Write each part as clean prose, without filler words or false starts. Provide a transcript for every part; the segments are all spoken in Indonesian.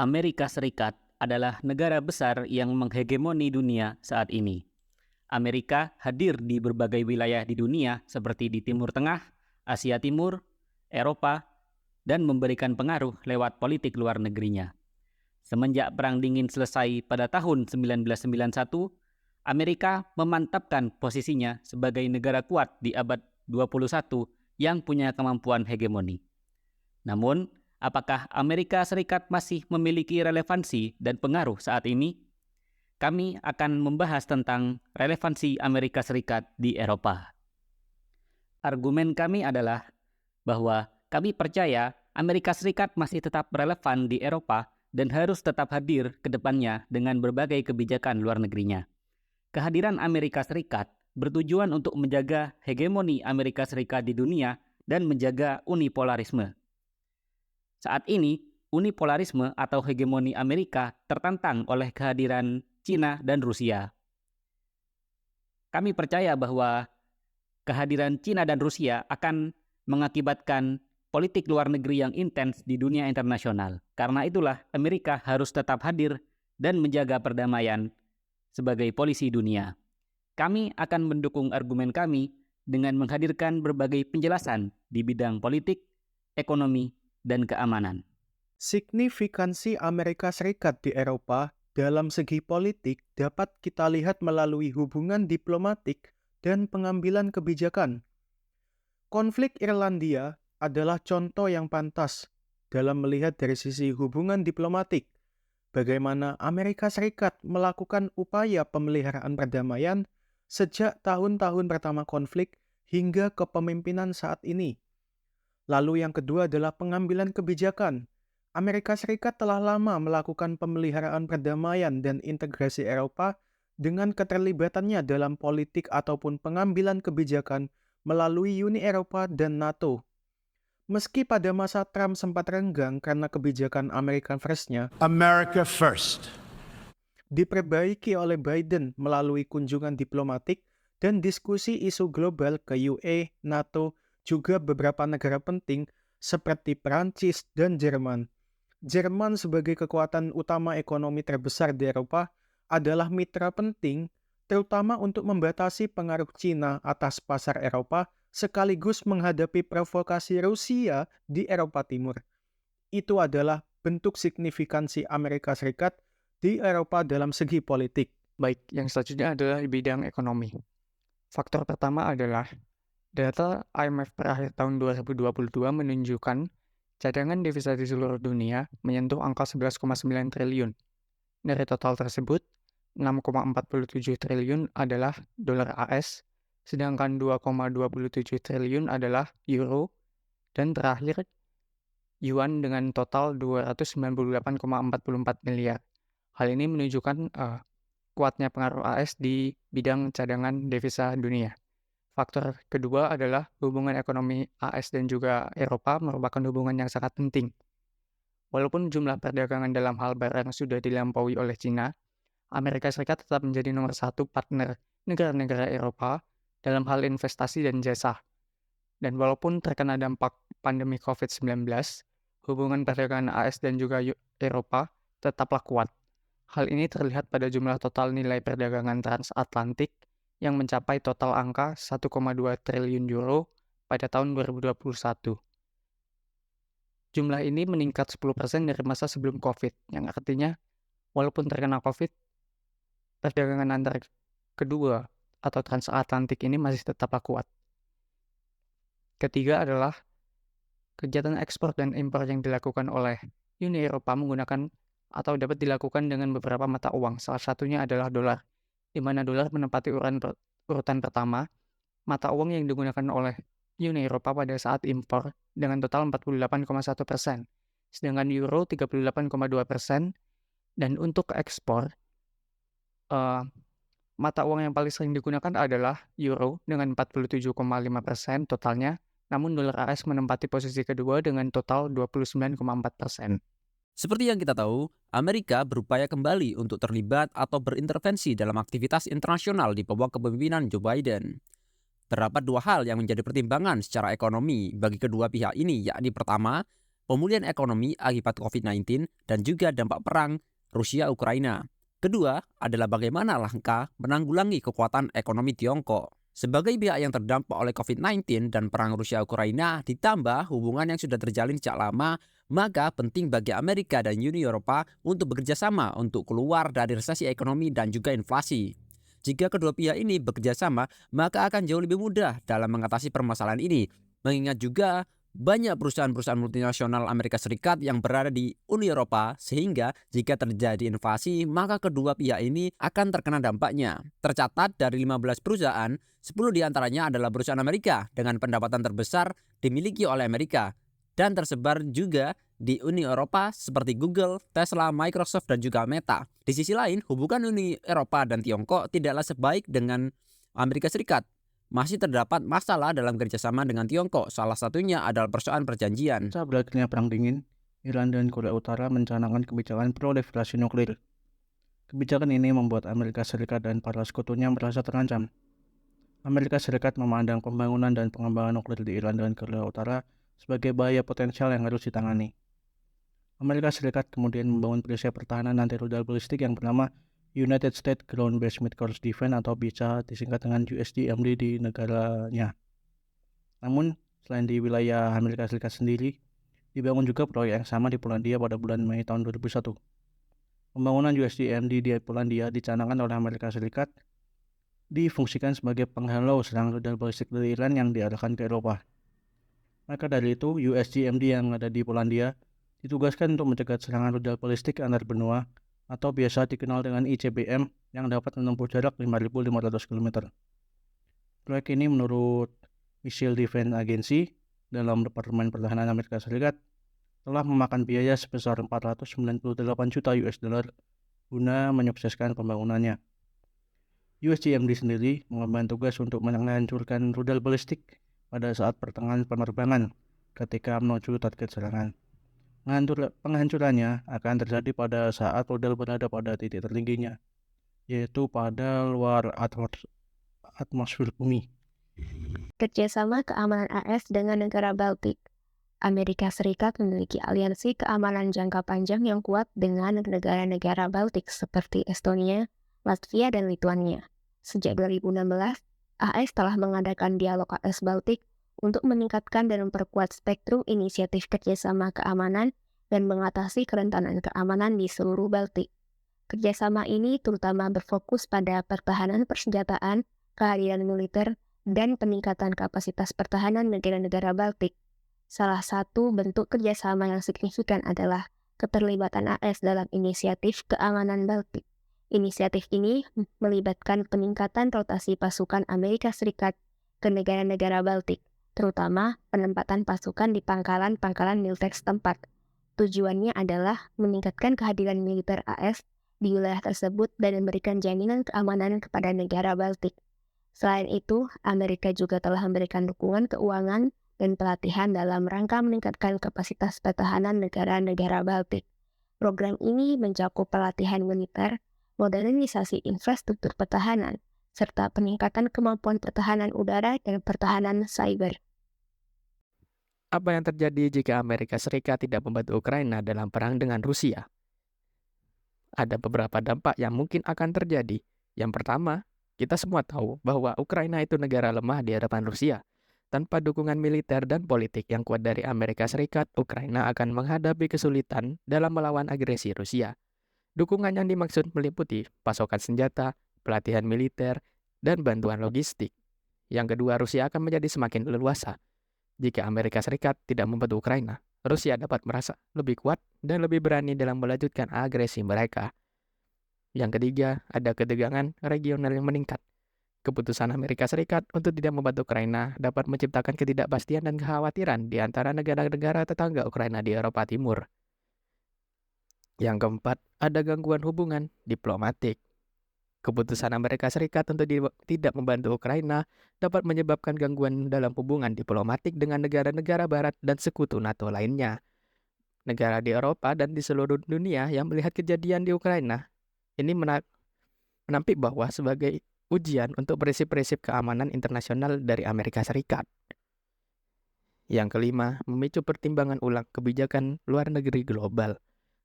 Amerika Serikat adalah negara besar yang menghegemoni dunia saat ini. Amerika hadir di berbagai wilayah di dunia seperti di Timur Tengah, Asia Timur, Eropa, dan memberikan pengaruh lewat politik luar negerinya. Semenjak Perang Dingin selesai pada tahun 1991, Amerika memantapkan posisinya sebagai negara kuat di abad 21 yang punya kemampuan hegemoni. Namun, apakah Amerika Serikat masih memiliki relevansi dan pengaruh saat ini? Kami akan membahas tentang relevansi Amerika Serikat di Eropa. Argumen kami adalah bahwa kami percaya Amerika Serikat masih tetap relevan di Eropa dan harus tetap hadir ke depannya dengan berbagai kebijakan luar negerinya. Kehadiran Amerika Serikat bertujuan untuk menjaga hegemoni Amerika Serikat di dunia dan menjaga unipolarisme. Saat ini, unipolarisme atau hegemoni Amerika tertantang oleh kehadiran Cina dan Rusia. Kami percaya bahwa kehadiran Cina dan Rusia akan mengakibatkan politik luar negeri yang intens di dunia internasional. Karena itulah Amerika harus tetap hadir dan menjaga perdamaian sebagai polisi dunia. Kami akan mendukung argumen kami dengan menghadirkan berbagai penjelasan di bidang politik, ekonomi, dan keamanan. Signifikansi Amerika Serikat di Eropa dalam segi politik dapat kita lihat melalui hubungan diplomatik dan pengambilan kebijakan. Konflik Irlandia adalah contoh yang pantas dalam melihat dari sisi hubungan diplomatik, bagaimana Amerika Serikat melakukan upaya pemeliharaan perdamaian sejak tahun-tahun pertama konflik hingga kepemimpinan saat ini. Lalu yang kedua adalah pengambilan kebijakan. Amerika Serikat telah lama melakukan pemeliharaan perdamaian dan integrasi Eropa dengan keterlibatannya dalam politik ataupun pengambilan kebijakan melalui Uni Eropa dan NATO. Meski pada masa Trump sempat renggang karena kebijakan American First-nya, America first. diperbaiki oleh Biden melalui kunjungan diplomatik dan diskusi isu global ke UE, NATO, juga beberapa negara penting seperti Perancis dan Jerman. Jerman sebagai kekuatan utama ekonomi terbesar di Eropa adalah mitra penting, terutama untuk membatasi pengaruh Cina atas pasar Eropa sekaligus menghadapi provokasi Rusia di Eropa Timur. Itu adalah bentuk signifikansi Amerika Serikat di Eropa dalam segi politik. Baik, yang selanjutnya adalah di bidang ekonomi. Faktor pertama adalah data IMF per akhir tahun 2022 menunjukkan cadangan devisa di seluruh dunia menyentuh angka 11,9 triliun. Dari total tersebut, 6,47 triliun adalah dolar AS, sedangkan 2,27 triliun adalah euro, dan terakhir yuan dengan total 298,44 miliar. Hal ini menunjukkan kuatnya pengaruh AS di bidang cadangan devisa dunia. Faktor kedua adalah hubungan ekonomi AS dan juga Eropa merupakan hubungan yang sangat penting. Walaupun jumlah perdagangan dalam hal barang sudah dilampaui oleh Cina, Amerika Serikat tetap menjadi nomor satu partner negara-negara Eropa dalam hal investasi dan jasa. Dan walaupun terkena dampak pandemi COVID-19, hubungan perdagangan AS dan juga Eropa tetaplah kuat. Hal ini terlihat pada jumlah total nilai perdagangan transatlantik yang mencapai total angka 1,2 triliun euro pada tahun 2021. Jumlah ini meningkat 10% dari masa sebelum COVID, yang artinya walaupun terkena COVID, perdagangan antar kedua atau transatlantik ini masih tetaplah kuat. Ketiga adalah kegiatan ekspor dan impor yang dilakukan oleh Uni Eropa menggunakan atau dapat dilakukan dengan beberapa mata uang. Salah satunya adalah dolar, di mana dolar menempati urutan pertama mata uang yang digunakan oleh Uni Eropa pada saat impor dengan total 48,1%, sedangkan euro 38,2%, dan untuk ekspor mata uang yang paling sering digunakan adalah euro dengan 47,5% totalnya, namun dolar AS menempati posisi kedua dengan total 29,4%. Seperti yang kita tahu, Amerika berupaya kembali untuk terlibat atau berintervensi dalam aktivitas internasional di bawah kepemimpinan Joe Biden. Terdapat dua hal yang menjadi pertimbangan secara ekonomi bagi kedua pihak ini, yakni pertama, pemulihan ekonomi akibat COVID-19, dan juga dampak perang Rusia-Ukraina. Kedua adalah bagaimana langkah menanggulangi kekuatan ekonomi Tiongkok. Sebagai pihak yang terdampak oleh COVID-19 dan perang Rusia-Ukraina, ditambah hubungan yang sudah terjalin sejak lama, maka penting bagi Amerika dan Uni Eropa untuk bekerja sama untuk keluar dari resesi ekonomi dan juga inflasi. Jika kedua pihak ini bekerja sama, maka akan jauh lebih mudah dalam mengatasi permasalahan ini. Mengingat juga banyak perusahaan-perusahaan multinasional Amerika Serikat yang berada di Uni Eropa, sehingga jika terjadi invasi, maka kedua pihak ini akan terkena dampaknya. Tercatat dari 15 perusahaan, 10 diantaranya adalah perusahaan Amerika dengan pendapatan terbesar dimiliki oleh Amerika, dan tersebar juga di Uni Eropa seperti Google, Tesla, Microsoft, dan juga Meta. Di sisi lain, hubungan Uni Eropa dan Tiongkok tidaklah sebaik dengan Amerika Serikat. Masih terdapat masalah dalam kerjasama dengan Tiongkok, salah satunya adalah persoalan perjanjian. Saat berakhirnya Perang Dingin, Iran dan Korea Utara mencanangkan kebijakan proliferasi nuklir. Kebijakan ini membuat Amerika Serikat dan para sekutunya merasa terancam. Amerika Serikat memandang pembangunan dan pengembangan nuklir di Iran dan Korea Utara sebagai bahaya potensial yang harus ditangani. Amerika Serikat kemudian membangun perisai pertahanan anti rudal balistik yang bernama United States Ground-Based Midcourse Defense atau bisa disingkat dengan USGMD di negaranya. Namun, selain di wilayah Amerika Serikat sendiri, dibangun juga proyek yang sama di Polandia pada bulan Mei tahun 2001. Pembangunan USGMD di Polandia dicanangkan oleh Amerika Serikat difungsikan sebagai penghalau serangan rudal balistik dari Iran yang diarahkan ke Eropa. Maka dari itu, USGMD yang ada di Polandia ditugaskan untuk mencegah serangan rudal balistik antar benua atau biasa dikenal dengan ICBM yang dapat menempuh jarak 5.500 km. Proyek ini menurut Missile Defense Agency dalam Departemen Pertahanan Amerika Serikat telah memakan biaya sebesar 498 juta US dollar guna menyukseskan pembangunannya. USGMD sendiri mengemban tugas untuk menghancurkan rudal balistik pada saat pertengahan penerbangan ketika menuju target serangan. Penghancurannya akan terjadi pada saat rudal berada pada titik tertingginya, yaitu pada luar atmosfer bumi. Kerjasama keamanan AS dengan negara Baltik. Amerika Serikat memiliki aliansi keamanan jangka panjang yang kuat dengan negara-negara Baltik seperti Estonia, Latvia, dan Lituania. Sejak 2016, AS telah mengadakan dialog AS Baltik untuk meningkatkan dan memperkuat spektrum inisiatif kerjasama keamanan dan mengatasi kerentanan keamanan di seluruh Baltik. Kerjasama ini terutama berfokus pada pertahanan persenjataan, kehadiran militer, dan peningkatan kapasitas pertahanan negara-negara Baltik. Salah satu bentuk kerjasama yang signifikan adalah keterlibatan AS dalam inisiatif keamanan Baltik. Inisiatif ini melibatkan peningkatan rotasi pasukan Amerika Serikat ke negara-negara Baltik, terutama penempatan pasukan di pangkalan-pangkalan militer setempat. Tujuannya adalah meningkatkan kehadiran militer AS di wilayah tersebut dan memberikan jaminan keamanan kepada negara Baltik. Selain itu, Amerika juga telah memberikan dukungan keuangan dan pelatihan dalam rangka meningkatkan kapasitas pertahanan negara-negara Baltik. Program ini mencakup pelatihan militer, modernisasi infrastruktur pertahanan, serta peningkatan kemampuan pertahanan udara dan pertahanan cyber. Apa yang terjadi jika Amerika Serikat tidak membantu Ukraina dalam perang dengan Rusia? Ada beberapa dampak yang mungkin akan terjadi. Yang pertama, kita semua tahu bahwa Ukraina itu negara lemah di hadapan Rusia. Tanpa dukungan militer dan politik yang kuat dari Amerika Serikat, Ukraina akan menghadapi kesulitan dalam melawan agresi Rusia. Dukungan yang dimaksud meliputi pasokan senjata, pelatihan militer, dan bantuan logistik. Yang kedua, Rusia akan menjadi semakin leluasa. Jika Amerika Serikat tidak membantu Ukraina, Rusia dapat merasa lebih kuat dan lebih berani dalam melanjutkan agresi mereka. Yang ketiga, ada ketegangan regional yang meningkat. Keputusan Amerika Serikat untuk tidak membantu Ukraina dapat menciptakan ketidakpastian dan kekhawatiran di antara negara-negara tetangga Ukraina di Eropa Timur. Yang keempat, ada gangguan hubungan diplomatik. Keputusan Amerika Serikat untuk tidak membantu Ukraina dapat menyebabkan gangguan dalam hubungan diplomatik dengan negara-negara Barat dan sekutu NATO lainnya. Negara di Eropa dan di seluruh dunia yang melihat kejadian di Ukraina ini menampik bahwa sebagai ujian untuk prinsip-prinsip keamanan internasional dari Amerika Serikat. Yang kelima, memicu pertimbangan ulang kebijakan luar negeri global.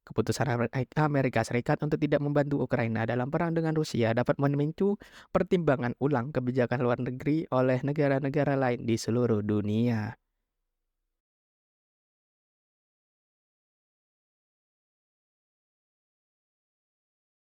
Keputusan Amerika Serikat untuk tidak membantu Ukraina dalam perang dengan Rusia dapat memicu pertimbangan ulang kebijakan luar negeri oleh negara-negara lain di seluruh dunia.